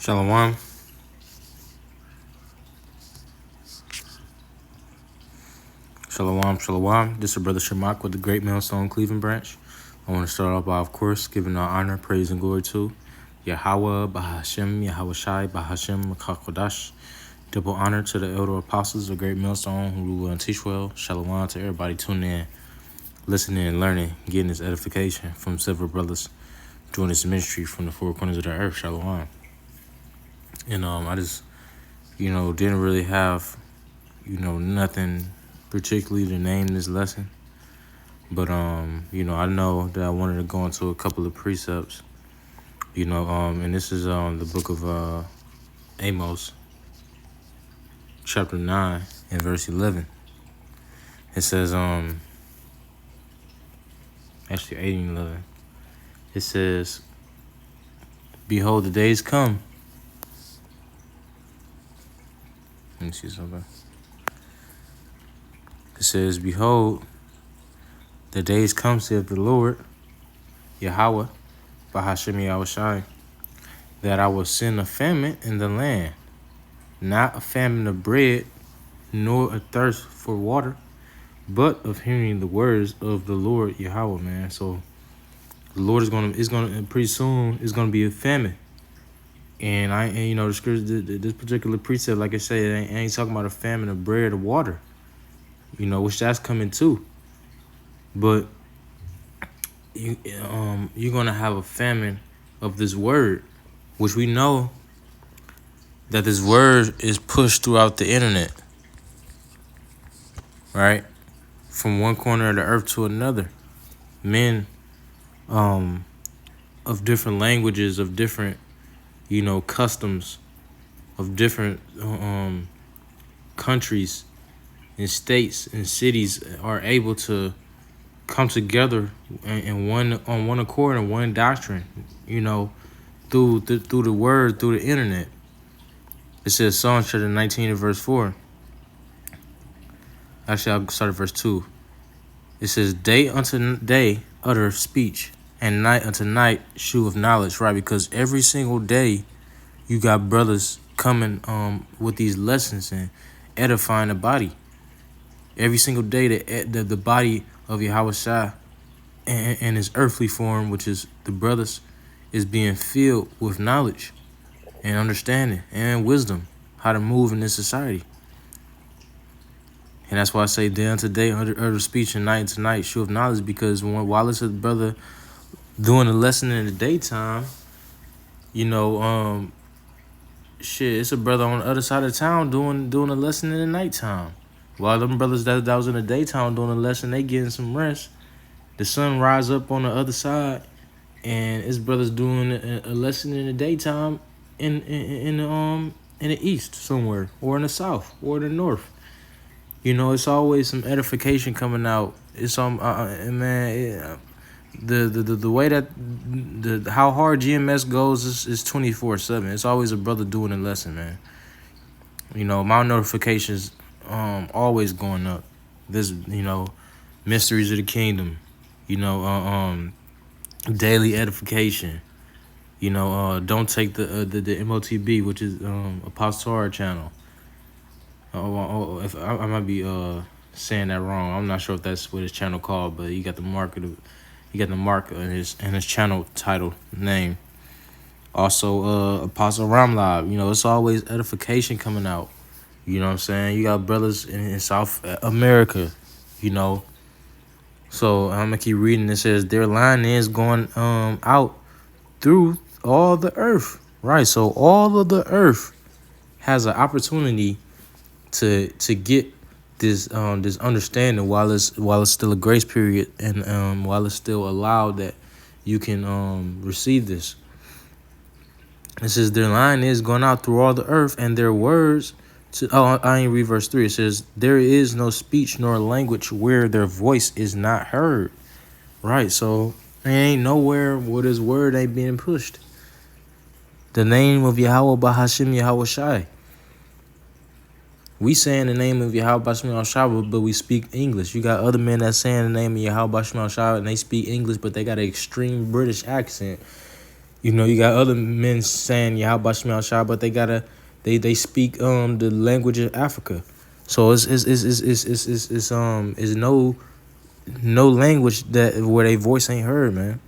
Shalom. Shalom, shalom. This is Brother Shamak with the Great Millstone Cleveland branch. I want to start off by, of course, giving our honor, praise, and glory to Yahweh, Bahashem, Yahweh Shai, Bahashem, Makakodash. Double honor to the elder apostles of Great Millstone who rule and teach well. Shalom to everybody tuning in, listening, and learning, getting this edification from several brothers doing this ministry from the four corners of the earth. Shalom. And I just, didn't really have, nothing particularly to name this lesson. But, I know that I wanted to go into a couple of precepts, and this is the book of Amos, chapter 9 and verse 11. It says, actually 8 and 11. It says, behold, the days come. Let me see something. It says, behold, the days come, saith the Lord, Yahweh, Bahashem Yahweh Shai, that I will send a famine in the land, not a famine of bread, nor a thirst for water, but of hearing the words of the Lord Yahweh, man. So the Lord is gonna pretty soon it's gonna be a famine. And the scripture, this particular precept, like I said, I ain't talking about a famine of bread or water, which that's coming too. But you're gonna have a famine of this word, which we know that this word is pushed throughout the internet, right? From one corner of the earth to another. Men of different languages, of different, customs, of different countries and states and cities are able to come together on one accord and one doctrine, through the word, through the internet. It says Psalm chapter 19 and verse 4. Actually, I'll start at verse 2. It says, day unto day utter speech, and night unto night shew of knowledge, right? Because every single day you got brothers coming with these lessons and edifying the body. Every single day the body of Yahweh Shai and his earthly form, which is the brothers, is being filled with knowledge and understanding and wisdom, how to move in this society. And that's why I say day unto day utter speech and night to night shew of knowledge, because while it's a brother doing a lesson in the daytime, it's a brother on the other side of town doing a lesson in the nighttime. While them brothers that was in the daytime doing a lesson, they getting some rest. The sun rise up on the other side, and his brother's doing a lesson in the daytime in the east somewhere, or in the south, or the north. It's always some edification coming out. It's the way that how hard GMS goes is 24/7. It's always a brother doing a lesson, man. My notifications always going up. This mysteries of the kingdom, daily edification. Don't take the MOTB, which is Apostle Torah channel. If I might be saying that wrong. I'm not sure if that's what his channel called, but he got the mark in his channel title name. Also, Apostle Ramlab. It's always edification coming out. You know what I'm saying? You got brothers in South America. So I'm gonna keep reading. It says their line is going out through all the earth, right? So all of the earth has an opportunity to get this understanding while it's still a grace period, and while it's still allowed that you can receive this. It says their line is going out through all the earth, and their words I ain't read verse 3. It says there is no speech nor language where their voice is not heard. Right, so there ain't nowhere where this word ain't being pushed. The name of Yahweh Bahashem Yahweh Shai. We saying the name of Yahweh Bahashem Yahweh Shai, but we speak English. You got other men that saying the name of Yahweh Bahashem Yahweh Shai and they speak English, but they got an extreme British accent. You know, you got other men saying Yahweh Shema Shai, but they speak the language of Africa. So it's no language that where their voice ain't heard, man.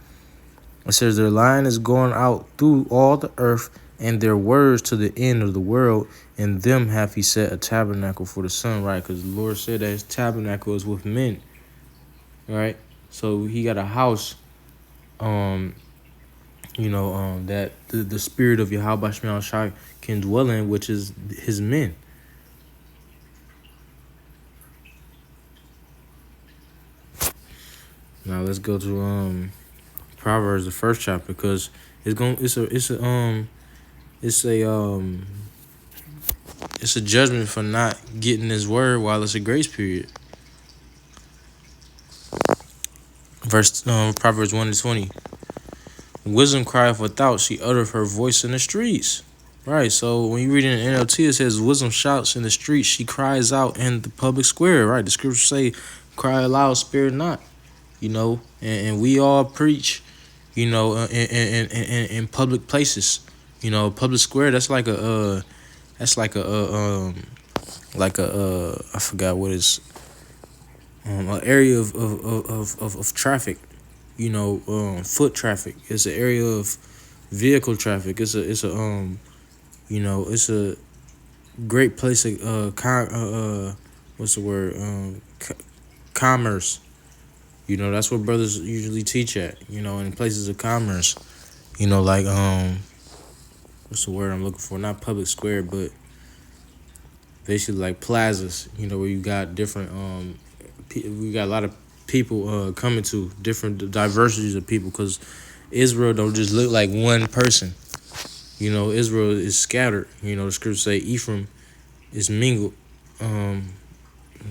It says their line is going out through all the earth, and their words to the end of the world. And them have he set a tabernacle for the sun, right? Because the Lord said that his tabernacle is with men, right? So he got a house, that the spirit of Yahweh Shema Shai can dwell in, which is his men. Now let's go to Proverbs, the first chapter, because it's a judgment for not getting his word while it's a grace period. Proverbs 1:20. Wisdom crieth without, she uttereth her voice in the streets. Right, so when you read in the NLT, it says, wisdom shouts in the streets, she cries out in the public square. Right, the scriptures say, cry aloud, spare not. And we all preach, in public places. Public square, that's like a I forgot what is an area of traffic. Foot traffic. It's an area of vehicle traffic. It's a great place of what's the word? Commerce. That's what brothers usually teach at. In places of commerce. Like what's the word I'm looking for? Not public square, but basically like plazas. Where you got different we got a lot of people coming to different diversities of people, because Israel don't just look like one person. Israel is scattered. The scriptures say Ephraim is mingled.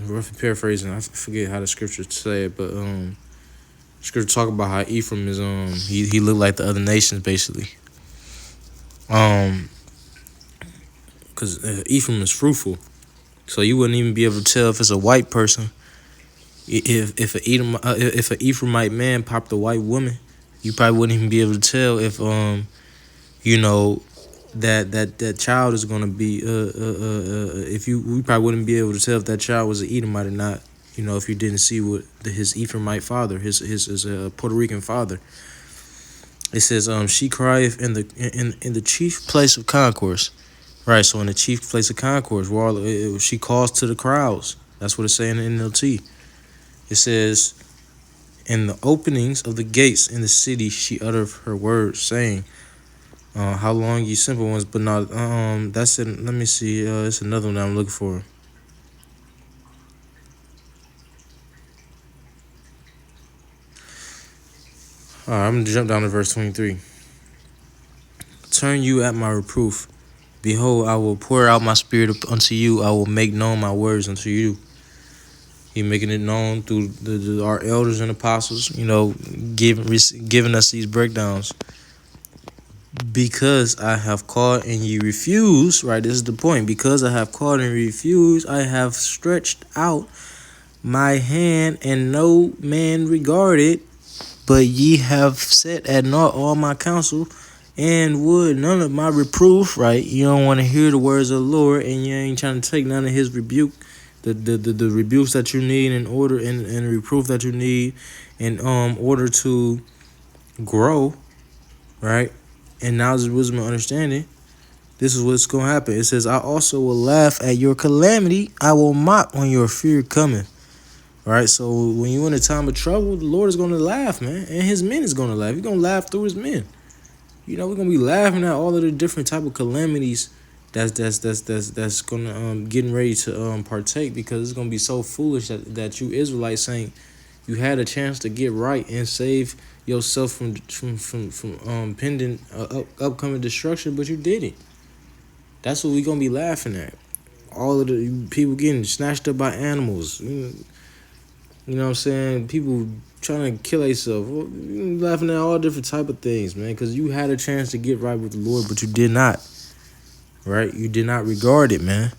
Roughly paraphrasing, I forget how the scriptures say it, but scripture talk about how Ephraim is he looked like the other nations basically. Because Ephraim is fruitful, so you wouldn't even be able to tell if it's a white person. If an Ephraimite man popped a white woman, you probably wouldn't even be able to tell if that child is gonna be we probably wouldn't be able to tell if that child was an Edomite or not. If you didn't see what his Ephraimite father, his Puerto Rican father. It says she crieth in the chief place of concourse. Right, so in the chief place of concourse, she calls to the crowds. That's what it's saying in NLT. It says, in the openings of the gates in the city, she uttered her words, saying, how long ye simple ones, but not, that's it. Let me see, it's another one that I'm looking for. All right, I'm going to jump down to verse 23. Turn you at my reproof. Behold, I will pour out my spirit unto you. I will make known my words unto you. He making it known through our elders and apostles, giving us these breakdowns. Because I have called and ye refuse, right? This is the point. Because I have called and refused, I have stretched out my hand, and no man regarded. But ye have set at naught all my counsel, and would none of my reproof, right? You don't want to hear the words of the Lord, and you ain't trying to take none of his rebuke. The rebukes that you need in order and the reproof that you need in order to grow, right? And knowledge, wisdom, and understanding. This is what's gonna happen. It says, I also will laugh at your calamity. I will mock when your fear cometh. Right? So when you're in a time of trouble, the Lord is gonna laugh, man, and his men is gonna laugh. He's gonna laugh through his men. We're gonna be laughing at all of the different type of calamities that's gonna getting ready to partake, because it's gonna be so foolish that you Israelites saying you had a chance to get right and save yourself from pending upcoming destruction, but you didn't. That's what we're gonna be laughing at. All of the people getting snatched up by animals. You know what I'm saying? People trying to kill themselves. Laughing at all different type of things, man, because you had a chance to get right with the Lord, but you did not. Right? You did not regard it, man.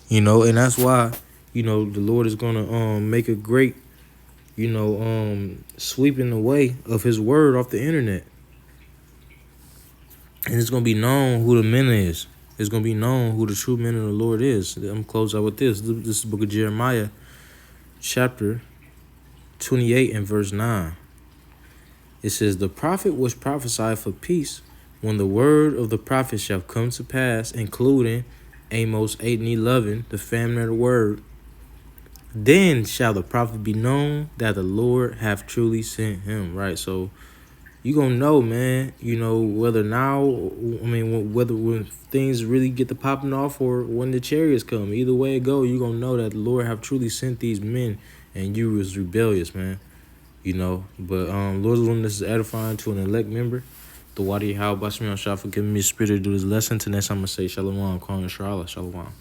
And that's why, the Lord is gonna make a great, sweeping away of his word off the internet. And it's going to be known who the men is. It's going to be known who the true men of the Lord is. I'm going to close out with this. This is the book of Jeremiah, chapter 28 and verse 9. It says, the prophet was prophesied for peace when the word of the prophet shall come to pass, including Amos 8 and 11, the famine of the word. Then shall the prophet be known that the Lord have truly sent him. Right, so you gonna know, man, whether now, whether when things really get to popping off or when the chariots come. Either way it go, you gonna know that the Lord have truly sent these men and you was rebellious, man. But Lord's willing, this is edifying to an elect member. The Wadi How Bashmi on Shah for giving me a spirit to do this lesson. To next I'm gonna say Shalom, calling Shalom.